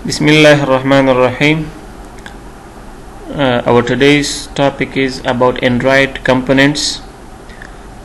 Bismillah ar-Rahman ar-Rahim. Our today's topic is about Android components.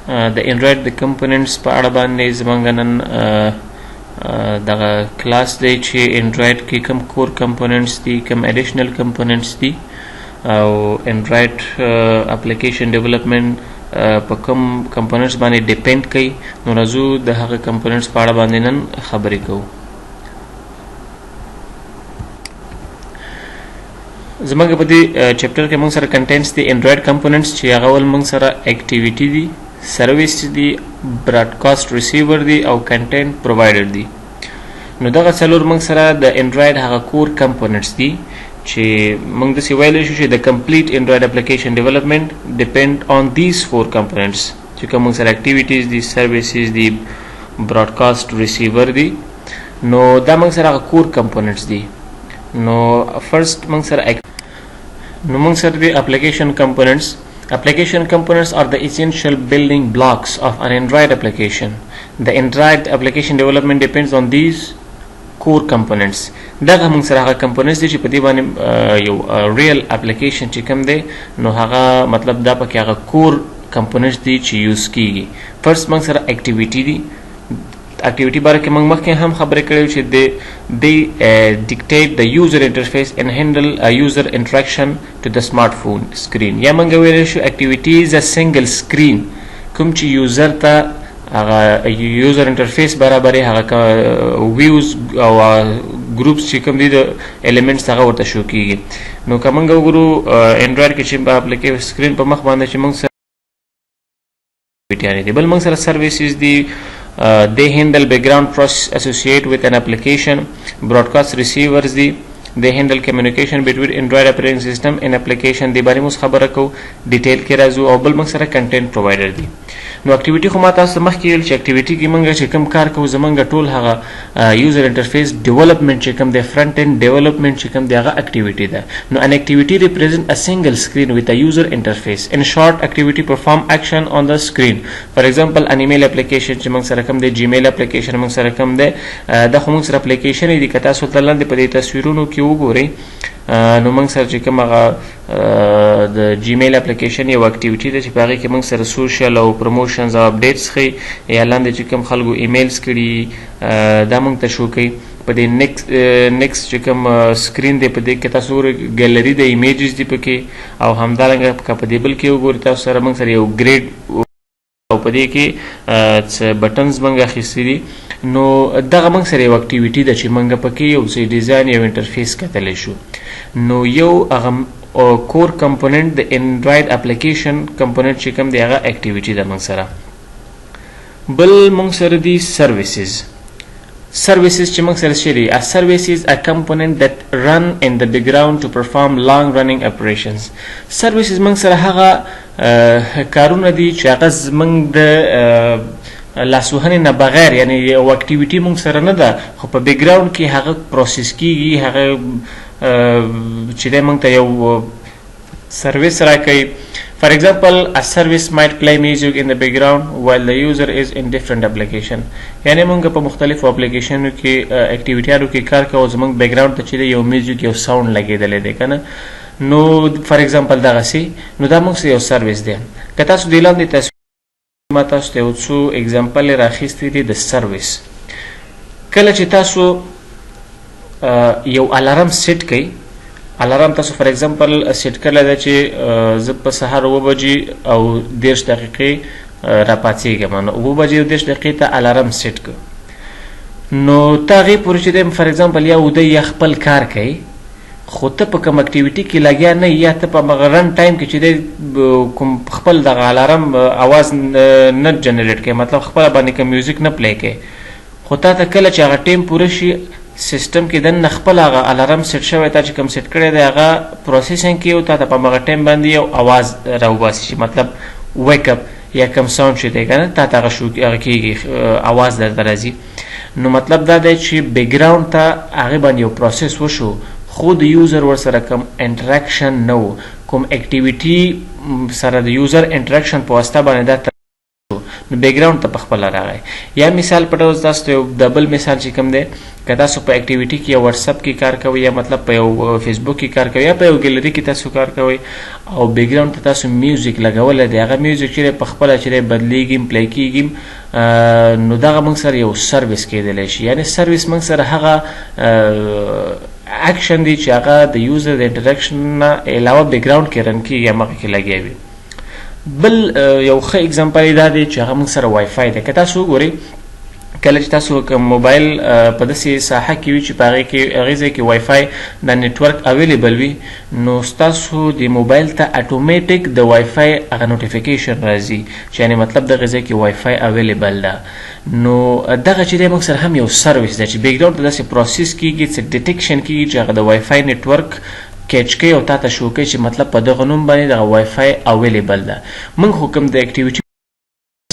The Android components په اړه باندې زمونږ نن دغه کلاس دی چې Android کې کوم کور components دي، کوم additional components دي او Android application development په کوم components باندې depend کوي. نو راځو د هغه components په اړه باندې نن خبرې کوو. زمونږ په دې چپټر کې موږ سره کنټینټس دي Android components چې هغه ول موږ سره activity دي، سرویس دي، براډکاسټ ریسیور دي او کنټینټ پرووایډر دي. نو دغه څلور موږ سره د Android هغه کور components دي چې موږ داسې ویلی شو چې د complete Android application development depend on these four components چې کوم موږ سره activities دي، سرویسز دي، براډکاسټ ریسیور دي. نو دا موږ سره هغه کور components دي. نو فرست موږ سره the application components. Application components are the essential building blocks of an Android application. The Android application development depends on these core components. دغه موږ سره هغه components دي چې په دې باندې یو real application چې کوم دی نو هغه مطلب دا پکې هغه core components دي چې یوز کیږي. فرست موږ سره activity دي. activity باره کې موږ مخکې هم خبرې کړې چې they dictate the user interface and handle a user interaction to the smartphone screen. یا موږ ویلی شو activity is a single screen کوم چې یوزر ته هغه user interface برابرې هغه views او groups چې کوم دي د elements هغه ورته شو کیږي. نو که موږ وګورو Android کې چې په application screen په مخ باندې چې موږ سره activity دي، بل موږ سره services دي. They handle background process associated with an application. Broadcast receivers دي. They handle communication between Android operating system and application. دې باندې موږ خبره کوو، ډیټیل کې راځو. او بل موږ سره content provider دي. نو activity خو ما تاسو مخکې ویل چې activity کې موږ چې کوم کار کوو زمونږ ټول هغه user interface development چې کوم دی front end development چې کوم دی هغه activity ده. نو an activity represent a single screen with a user interface. In short, activity perform action on the screen. For example, an email application چې موږ سره کوم دی Gmail application موږ سره کوم دی دا خو موږ سره application دی که تاسو ته لاندې په دې تصویرونو کې وګورئ نو موږ سره چې کوم هغه د Gmail application یو activity ده چې په هغې کې موږ سره social او promotions او updates ښیي یا لاندې چې کوم خلکو ایمیلز کړي دا موږ ته شو کوي. په دې next چې کوم screen دی په دې کې تاسو ګورئ ګیلري د images دی پکې او همدارنګه که په دې بل کې وګورئ تاسو سره موږ سره یو grade او په دې کې بټنز موږ اخیستي دي. نو دغه موږ سره یو activity ده چې موږ پکې یو څه ډیزاین یو انټرفیس کتلی شو. نو یو هغه کور component د Android application component چې کوم دی هغه activity ده موږ سره. بل موږ سره دي services چې موږ سره شي دي. A service is a component that run in the background to perform long running operations. Services موږ سره هغه کارونه دي چې هغه زموږ د لاسوهنې نه بغیر یعنی یو activity موږ سره نه ده خو په بیکګراوند کې هغه پروسس کیږي، هغه چې دی موږ ته یو سروس راکوي. For example, a service might play music in the background while the user is in different application. یعنی موږ په مختلفو اپلیکیشنو کې اکټیویټیانو کې کار کوو زموږ بیکګراوند ته چې دی یو میوزیک یو ساوند لګېدلی دی که نه. نو فار ایگزامپل دغسې نو دا موږ یو سروس دی. که تاسو دې لاندې ما تاسو ته یو څو اگزامپل راخیستی دي د سروس. کله چې تاسو یو الارم سیټ کړئ، الارم تاسو فار ایگزامپل سیټ کړلی ده چې زه په سهار 9 بجې او 10 دقیقې راپاڅېږم. نو 9 بجې او 10 دقیقې ته الارم سیټ کړ. نو ته هغې پورې چې دی فار ایگزامپل یا اوده یا خپل کار کوي خو ته په کوم اکټیویټي کې لګیا نه یا ته په هغه رن ټایم کې چې دی کوم خپل دغه الارم اواز نه جنریټ کوي، مطلب خپله باندې که میوزیک نه پلی کوي. خو تا ته کله چې هغه ټایم پوره شي سیسټم کې دننه خپل هغه الارم سیټ شوی تا چې کوم سیټ کړی دی هغه پروسیسینګ کوي او تا ته په هغه ټایم باندې یو اواز راوباسي چې مطلب ویک اپ یا کوم ساوند چې دی که نه تا ته هغه کېږي اواز درته راځي. نو مطلب دا دی چې بیکګراوند ته هغې باندې یو پروسس وشو خو د یوزر ورسره کوم انټراکشن نه و، کوم اکټیویټي سره د یوزر انټراکشن په واسطه باندې دا نو بیک ګراوند ته په خپل راغی. یا مثال په ډول تاسو ته یو ډبل مثال چې کوم دی که تاسو په اکټیویټي کې یا واتساپ کې کار کوئ یا مطلب په یو فیسبوک کې کار کوئ یا په یو ګیلري کې تاسو کار کوئ او بیک ګراوند ته تاسو میوزیک لګولی دی هغه میوزیک چې په خپله چې دی بدلیږي پلی کېږي نو دغه موږ سره یو سروس کېدلی شي. یعنې سروس موږ سره هغه اکشن دی چې هغه د یوزر د انټراکشن نه علاوه بیک ګراوند کې رن کېږي همغه کې لګیا وي. بل یو ښه اګزامپل یې دا دی چې هغه موږ سره وای فای دی. که تاسو وګورئ کله چې تاسو که موبایل په داسې ساحه کې وي چې په هغې ځای کې وای فای دا نیټورک اویلیبل وي نو ستاسو د موبایل ته اټومیټک د وای فای هغه نوټیفیکیشن راځي چې یعنې مطلب دغه ځای کې وای فای اویلیبل ده. نو دغه چې دی موږ سره هم یو سروس دی چې بیک ګراوند ته داسې پروسس کېږي څه ډیټیکشن کېږي چې هغه د وای فای نیټورک کیچ کوي او تا ته شو کوي چې مطلب په دغه نوم باندې دغه وای فای اویلیبل ده. موږ خو کوم د اکټیویټي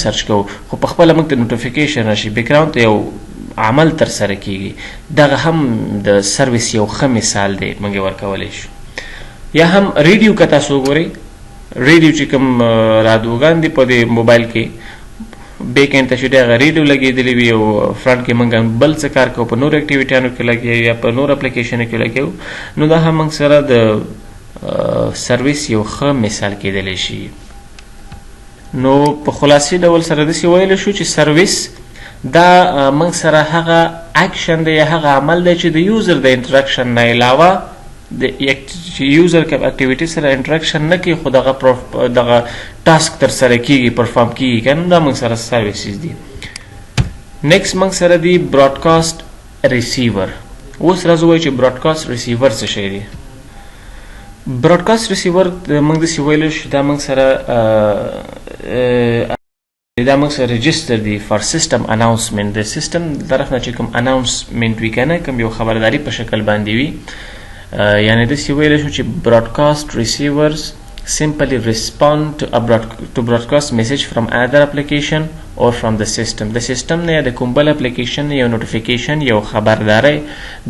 سرچ کوو خو په خپله موږ ته نوټیفیکیشن راشي بیک ګراوند ته یو عمل ترسره کېږي. دغه هم د سروس یو ښه مثال دی موږ یې ورکولی شو. یا هم ریډیو که تاسو وګورئ ریډیو چې کوم رادیوګان دي په دې موبایل کې بیک اینډ ته چې دی هغه ریډیو لګېدلی وي او فرنټ کې موږ بل څه کار کوو په نورو اکټیویټیانو کې لګیا یا په نورو اپلیکیشنو کې لګیا نو دا هم موږ سره د سروس یو ښه مثال کېدلی شي. نو په خلاصي ډول سره داسې ویلی شو چې سروس دا موږ سره هغه اکشن دی یا هغه عمل دی چې د یوزر د انټراکشن نه علاوه چې یوزر که اکټیویټي سره انټراکشن نه کوي خو دغه ټاسک ترسره کېږي پرفارم کېږي که نه دا موږ سره سروسز دي. نیکسټ موږ سره دی براډکاسټ ریسیور. اوس راځو وایو چې براډکاسټ ریسیور څه شی دی. براډکاسټ ریسیور موږ داسې ویلی شو دا موږ سره رجسټر دی فار سیسټم اناونسمنټ. د سیسټم طرف نه چې کوم اناونسمنټ وي که نه کوم یو خبرداري په شکل باندې وي یعنې داسې ویلی شو چې براډکاسټ ریسیورز simply respond to broadcast message from another application or from the system. د سیسټم نه یا د کوم بل اپلیکیشن نه یو نوټیفیکیشن یو خبرداری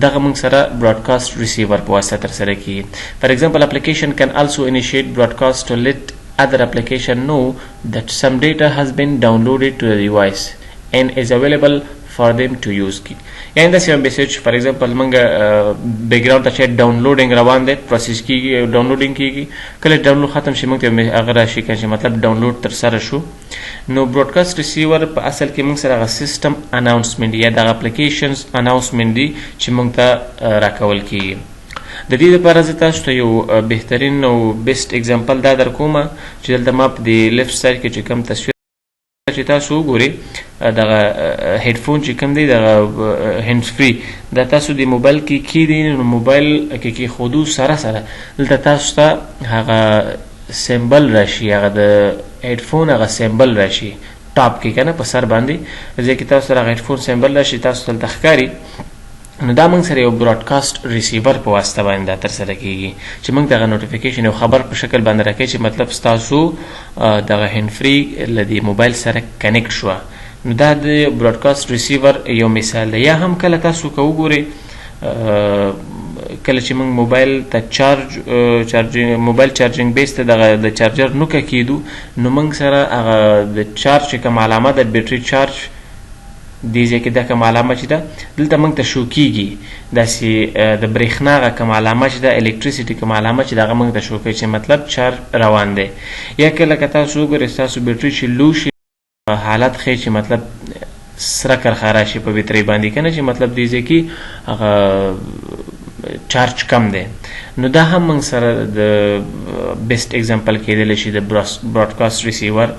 دغه موږ سره براډکاسټ ریسیور په واسطه ترسره کېږي. For example, application can also initiate broadcast to let other application know that some data has been downloaded to the device and is available for them to use. یعنې داسې یو میسج فار ایگزامپل موږ بیک ګراوند ته چې ډاونلوډینګ روان دی پروسس کېږي ډاونلوډینګ کېږي کله چې ډاونلوډ ختم شي موږ ته هغه راشي که چې مطلب ډاونلوډ ترسره شو. نو براډکاسټ ریسیور په اصل کې موږ سره هغه سیسټم اناونسمنټ یا دغه اپلیکیشنز اناونسمنټ دي چې موږ ته راکول کېږي. د دې لپاره زه تاسو ته یو بهترین او بیسټ اګزامپل دا در کومه چې دلته ما په دې لیفټ سایډ کې چې کوم تصویر چې تاسو وګورئ دغه هیډفون چې کوم دی دغه هینډز فری دا تاسو د موبایل کې کیدئ نو موبایل کې کیښودو سره سره دلته تاسو ته هغه سیمبل راشي هغه د هیډفون هغه سیمبل راشي ټاپ کې که نه په سر باندې ځای کې تاسو سره هغه هیډفون سیمبل راشي تاسو دلته ښکاري نو دا موږ سره یو براډکاسټ ریسیور په واسطه باندې دا ترسره کېږي چې موږ دغه نوټیفیکیشن یو خبر په شکل باندې راکوي چې مطلب ستاسو دغه هینډ فری له دې موبایل سره کنیکټ شوه. نو دا د براډکاسټ ریسیور یو مثال دی. یا هم کله تاسو که وګورئ کله چې موږ موبایل ته موبایل چارجینګ بیس ته دغه د چارجر نوکه کیدو نو موږ سره هغه د چارج چې کوم علامه د بیټري چارج دې ځای کې دا کوم علامه چې ده دلته موږ ته شو کېږي داسې د برېښنا هغه کوم علامه چې ده الکتریسټي کوم علامه چې د هغه موږ ته شو کوي چې مطلب چارج روان دی. یا کله که تاسو وګورئ ستاسو بیټري چې لو شي حالت ښیي چې مطلب سره کرښه راشي په بیټرۍ باندې که نه چې مطلب دې ځای کې هغه چارج کم دی. نو دا هم موږ سره د بیسټ اګزامپل کېدلی شي د براډکاسټ ریسیور.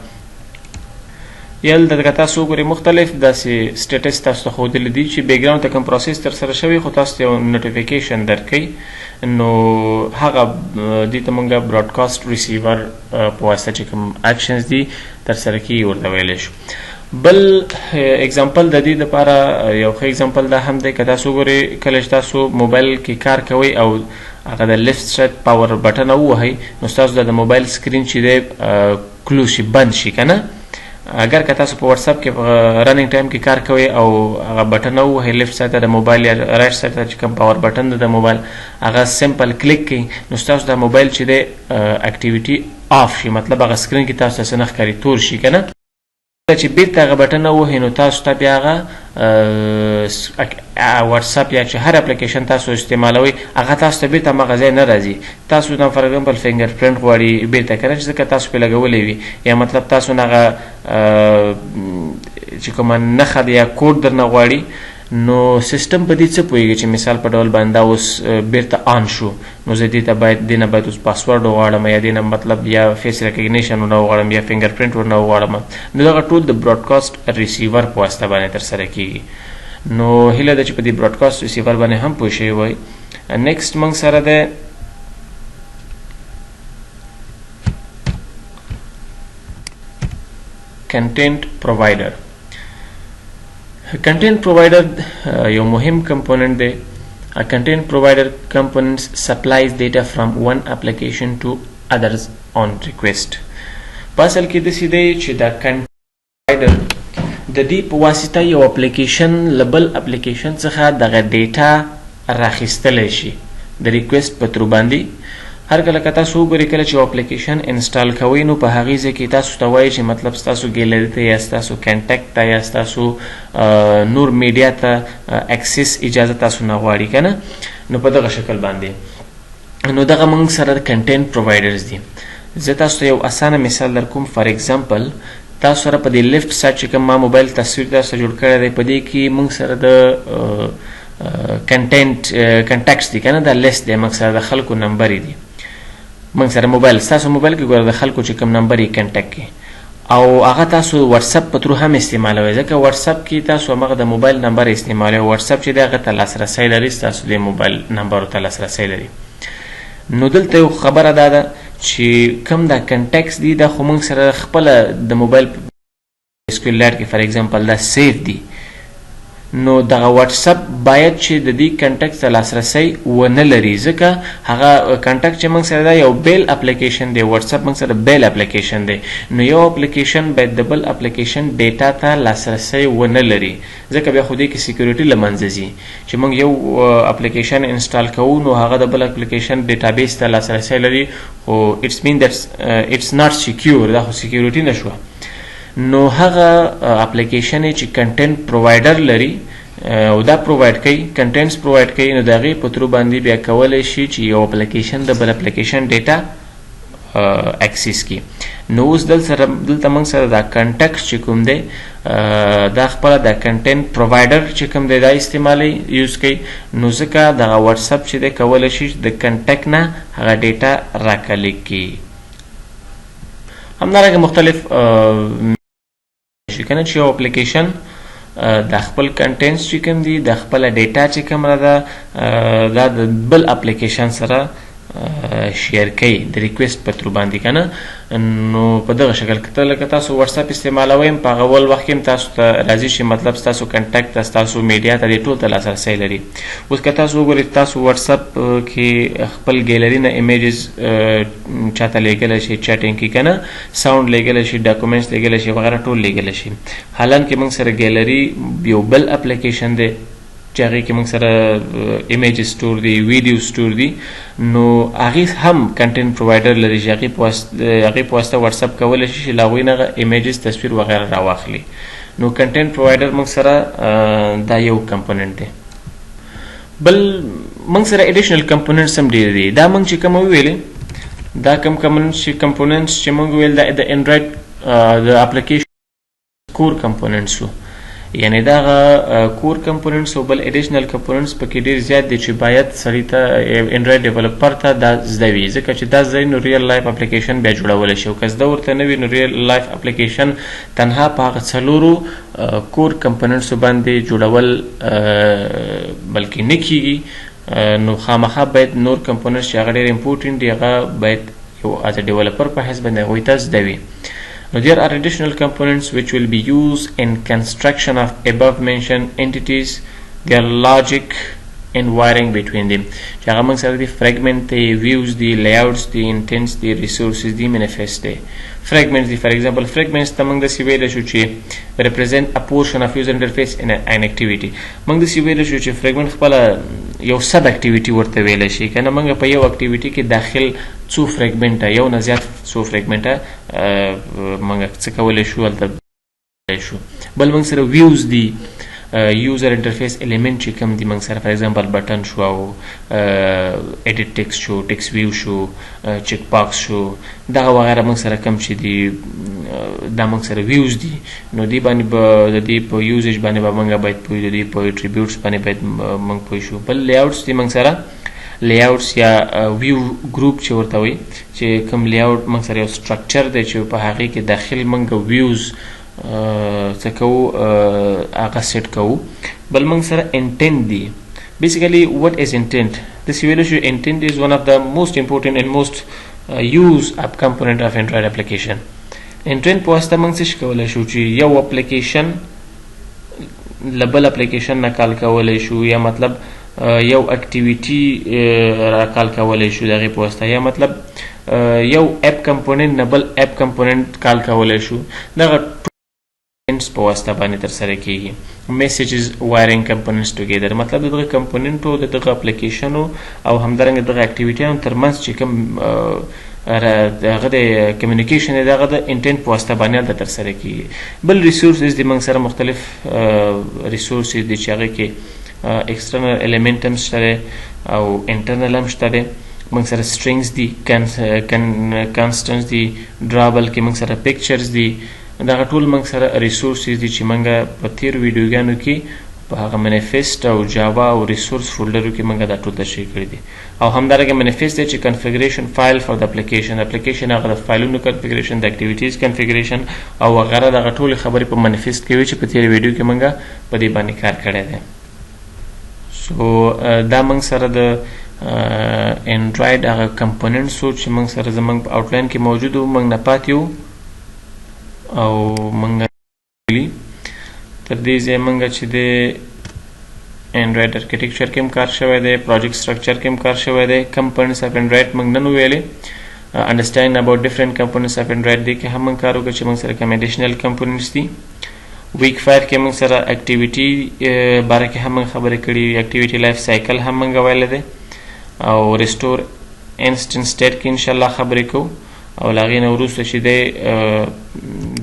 یا دلته که تاسو وګورئ مختلف داسې سټیټس تاسو ته ښودلی دي چې بیک ګراوند ته کوم پروسس ترسره شوی خو تاسو ته یو نوټیفیکیشن درکوي نو هغه دې ته موږ براډکاسټ ریسیور په واسطه چې کوم اکشنز دي ترسره کېږي ورته ویلی شو. بل اګزامپل د دې دپاره یو ښه اګزامپل دا هم دی که تاسو وګورئ کله چې تاسو موبایل کې کار کوئ او هغه د لیفټ سایډ پاور بټن ووهئ نو ستاسو د موبایل سکرین چې دی کلوز شي بند شي که نه. اگر که تاسو په واتساپ کې رننګ ټایم کې کار کوئ او هغه بټن ووهئ لیفټ سایډ ته د موبایل یا رایټ سایډ ته چې کوم پاور بټن ده د موبایل هغه سمپل کلیک کړئ نو ستاسو د موبایل چې دی اکټیویټي آف شي مطلب هغه سکرین کې تاسو ته څه نه ښکاري تور شي که نه چې بیرته هغه بټن ووهئ نو تاسو ته بیا هغه واتساپ یا چې هر اپلیکیشن تاسو استعمالوئ هغه تاسو ته بیرته هماغه ځای نه راځي. تاسو نه فار ایگزامپل فنګر پرنټ غواړي بیرته که نه چې ځکه تاسو پرې لګولی وي یا مطلب تاسو نه هغه چې کومه نښه ده یا کوډ درنه غواړي نو سیستم په دې څه پوهېږي چې مثال په ډول باندې دا اوس بیرته آن شو نو زه دې نه باید اوس پاسورډ وغواړم یا دې نه مطلب یا فیس ریکګنیشن ورنه وغواړم یا فنګر پرنټ ورنه وغواړم نو دغه ټول د براډکاسټ ریسیور په واسطه باندې ترسره کېږي. نو هیله ده چې په دې براډکاسټ ریسیور باندې هم پوه شوي وئ. نیکسټ موږ سره دی کنټینټ پرووایډر. کنټینټ پرووایډر یو مهم کمپوننټ دی. A content provider components supplies data from one application to others on request. په اصل کې داسې دی چې دا کنټینټ پرووایډر د دې په واسطه یو اپلیکیشن له بل اپلیکیشن څخه دغه ډیټا راخیستلی شي د ریکویسټ په ترو باندې. هر کله که تاسو وګورئ کله چې یو اپلیکیشن انسټال کوئ نو په هغې ځای کې تاسو ته وایي چې مطلب ستاسو ګیلري ته یا ستاسو کنټیکټ ته یا ستاسو نور میډیا ته اکسس اجازه تاسو نه غواړي که نه نو په دغه شکل باندې نو دغه موږ سره کنټینټ پرووایډرز دي. زه تاسو ته یو اسانه مثال در کوم. فار ایگزامپل تاسو سره په دې لیفټ سایډ چې کوم ما موبایل تصویر تاسو جوړ کړی دی په دې کې موږ سره د کنټیکټس دي که نه دا لیست دی موږ سره د خلکو نمبرې دي موږ سره موبایل ستاسو موبایل کې ګوره د خلکو چې کوم نمبر یې کنټیکټ کې او هغه تاسو واتساپ په ترو هم استعمالوئ ځکه واتساپ کې تاسو همغه د موبایل نمبر استعمالوئ. واتساپ چې دی هغه ته لاسرسی لري ستاسو د موبایل نمبرو ته لاسرسی لري. نو دلته یو خبره دا ده چې کوم دا کنټیکټس دي دا خو موږ سره خپله د موبایل اسکویلایټ کې فار ایگزامپل دا سیف دي نو دغه واتساپ باید چې د دې کنټیکټ ته لاسرسی ونه لري ځکه هغه کنټیکټ چې موږ سره دا یو بیل اپلیکیشن دی. واتساپ موږ سره بیل اپلیکیشن دی نو یو اپلیکیشن باید د بل اپلیکیشن ډیټا ته لاسرسی ونه لري ځکه بیا خو دې کې سیکیورټي له منځه ځي چې موږ یو اپلیکیشن انسټال کوو نو هغه د بل اپلیکیشن ډیټابیس ته لاسرسی لري خو اټس مین دیټس اټس ناٹ سیکیور دا خو سیکیورټي نه شوه. نو هغه اپلیکیشن چې کنټینټ پرووایډر لري او دا پرووایډ کوي کنټینټس پرووایډ کوي نو د هغې په ترو باندې بیا کولی شي چې یو اپلیکیشن د بل اپلیکیشن ډیټا اکسس کړي. نو اوس دلته موږ سره دا کنټیکټ چې کوم دی دا خپله د کنټینټ پرووایډر چې کوم دی دا استعمالوي یوز کوي نو ځکه دغه واتساپ چې دی کولی شي د کنټیکټ نه هغه ډیټا راکلیک کړي. همدارنګه مختلف کنه چې یو اپلیکیشن د خپل کنټینټس چې کوم دي د خپل ډیټا چې کوم را ده دا د بل اپلیکیشن سره شیر کوي د ریکویسټ په ترو باندې که نه نو په دغه شکل کې لکه تاسو واتساپ استعمالوئ په هغه اول وخت کې هم تاسو ته راځي چې مطلب ستاسو کنټیکټ ته ستاسو میډیا ته دې ټول ته لاسرسی لري. اوس که تاسو وګورئ تاسو واتساپ کې خپل ګیلري نه ایمیجز چاته لیږلی شي چیټینګ کې که نه ساوند لیږلی شي ډاکومنټس لیږلی شي وغیره ټول لیږلی شي. حالانکې موږ سره ګیلري یو بل اپلیکیشن دی چې هغې کې موږ سره ایمیج سټور دی ویډیو سټور دی نو هغې هم کنټینټ پرووایډر لري چې هغې په واسطه واتساپ کولی شي چې له هغوی نه هغه ایمیجز تصویر وغیره راواخلي. نو کنټینټ پرووایډر موږ سره دا یو کمپوننټ دی. بل موږ سره اډیشنل کمپوننټس هم ډېر دي. دا موږ چې کوم وویلې دا کوم کمپوننټس چې موږ وویل دا د انډرایډ د اپلیکیشن کور کمپوننټس وو یعنی دا کور کمپوننټس او بل اډیشنل کمپوننټس پکې ډېر زیات دي چې باید سړي ته انډرایډ ډیولپر ته دا زده وي ځکه چې دا زده نو ریل لایف اپلیکیشن بیا جوړولی شي او که زده ورته نه وي نو ریل لایف اپلیکیشن تنها په هغه څلورو کور کمپوننټسو باندې جوړول بلکې نه کیږي نو خامخا باید نور کمپوننټس چې هغه ډېر امپورټنټ دي هغه باید یو از ا ډیولپر په حیث باندې هغوی ته زده وي. Now, there are additional components which will be used in construction of above mentioned entities, their logic and wiring between them. چې هغه موږ سره دي fragment دی views دی layouts دی intents دی resources دی manifest دی. fragments دی for example fragments ته موږ داسې ویلی شو چې represent a portion of user interface in an activity. موږ داسې ویلی شو چې fragment خپله یو سب اکټیویټي ورته ویلی شي که نه موږ په یو اکټیویټي کې داخل څو فرګمنټه یو نه زیات څو فرګمنټه موږ څه کولی شو هلته شو بل موږ سره ویوز دي یوزر انټرفیس الیمنٹ چې کوم دي موږ سره فار ایگزامپل بټن شو او ایډیټ ټیکس شو ټیکس ویو شو چیک باکس شو دغه وغیره موږ سره کوم چې دي دا موږ سره ویوز دي نو دی باندې به د دې په یوزیج باندې به موږ باید پوه د دې په اټریبیوټس باندې باید موږ پوه شو بل لیاوټس دي موږ سره لیاوټس یا ویو ګروپ چې ورته وایي چې کوم لیاوټ موږ سره یو سټرکچر دی چې په هغې کې داخل موږ ویوز څه کوو هغه سیټ کوو بل موږ سره انټینټ دی بیسیکلی what is intent this evaluation intent is one of the most important and most used app component of Android application intent په واسطه موږ څه کولی شو چې یو اپلیکیشن له بل اپلیکیشن نه کال کولی شو یا مطلب یو اکټیویټي راکال کولی شو د هغې په واسطه یا مطلب یو اپ کمپوننټ نه بل اپ کمپوننټ کال کولی شو دغه په واسطه باندې ترسره کیږي میسیجز وایرینګ کمپوننټس ټوګیدر مطلب دغه کمپوننټو دغه اپلیکیشنو او همدارنګه دغه اکټیویټیانو ترمنځ چې کوم هغه د کمیونیکیشن دی هغه د انټینټ په واسطه باندې هلته ترسره کیږي بل ریسورسز دي موږ سره مختلف ریسورسز دي چې هغې کې ایکسټرنل الیمنټ هم شته دی او انټرنل هم شته دی موږ سره سټرینګز دي کانسټنټس دي ډرابل کې موږ سره پکچرز دي دغه ټول موږ سره ریسورسز دي چې موږ په تیر ویډیوګانو کې په هغه منیفیسټ او جاوا او ریسورس فولډرو کې موږ دا ټول تشریح کړي دي او همدارنګه منیفیسټ دی چې کنفیګریشن فایل فار د اپلیکیشن هغه د فایلونو کنفیګریشن د اکټیویټیز کنفیګریشن او وغیره دغه ټولې خبرې په منیفیسټ کې وي چې په تیر ویډیو کې موږ په دې باندې کار کړی دی سو دا موږ سره د انډرایډ هغه کمپوننټس و چې موږ سره زموږ په آوټلاین کې موجود و موږ نه پاتې وو او موږ تر دې ځایه موږ چې د انډرایډ ارکیټیکچر کې هم کار شوی دی پروجیکټ سټرکچر کې هم کار شوی دی کمپوننټس اف انډرایډ موږ نن وویلې انډرسټینډ اباؤټ ډفرنٹ کمپوننټس اف انډرایډ دې کې هم موږ کار وکړو چې موږ سره کوم اډیشنل کمپوننټس دي ویک فایر کې موږ سره اکټیویټي باره کې هم موږ خبرې کړي اکټیویټي لایف سایکل هم موږ ویلی دی او ریسټور انسټنټ سټیټ کې انشاءالله خبرې کوو او له هغې نه وروسته چې دی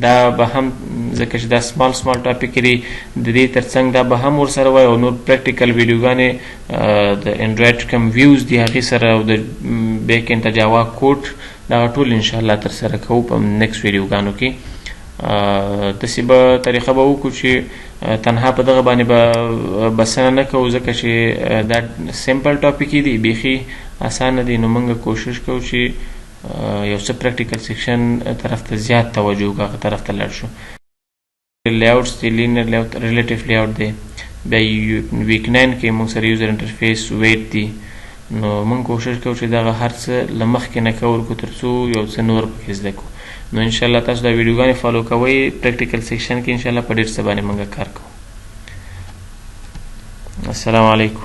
دا به هم ځکه چې دا سمال ټاپک دی د دې تر څنګ دا به هم ورسره وای او نور پریکټیکل ویډیوګانې د انډرایډ کوم ویوز دي هغې سره او د بیک اینډ د جاوا کوډ دغه ټول انشاءالله ترسره کوو په نیکسټ ویډیوګانو کې داسې به طریقه به وکړو چې تنها په دغه باندې به بسنه نه کوو ځکه چې دا سمپل ټاپک دی بیخي اسانه دی نو موږ کوشش کوو چې یو څه پریکټیکل سیکشن طرف ته زیات توجه وکړو هغه طرف ته لاړ شو لیاوټس دی لینیر لیاوټ ریلیټیو لیاوټ دی بیا ویک 9 کې موږ سره یوزر انټرفیس ویټ دی نو موږ کوشش کوو چې دغه هر څه له مخکې نه کور کړو تر څو یو څه نور پکې زده کړو نو انشاءالله تاسو دا ویډیوګانې فالو کوئ پریکټیکل سیکشن کې انشاءالله په ډېر څه باندې موږ کار کوو السلام علیکم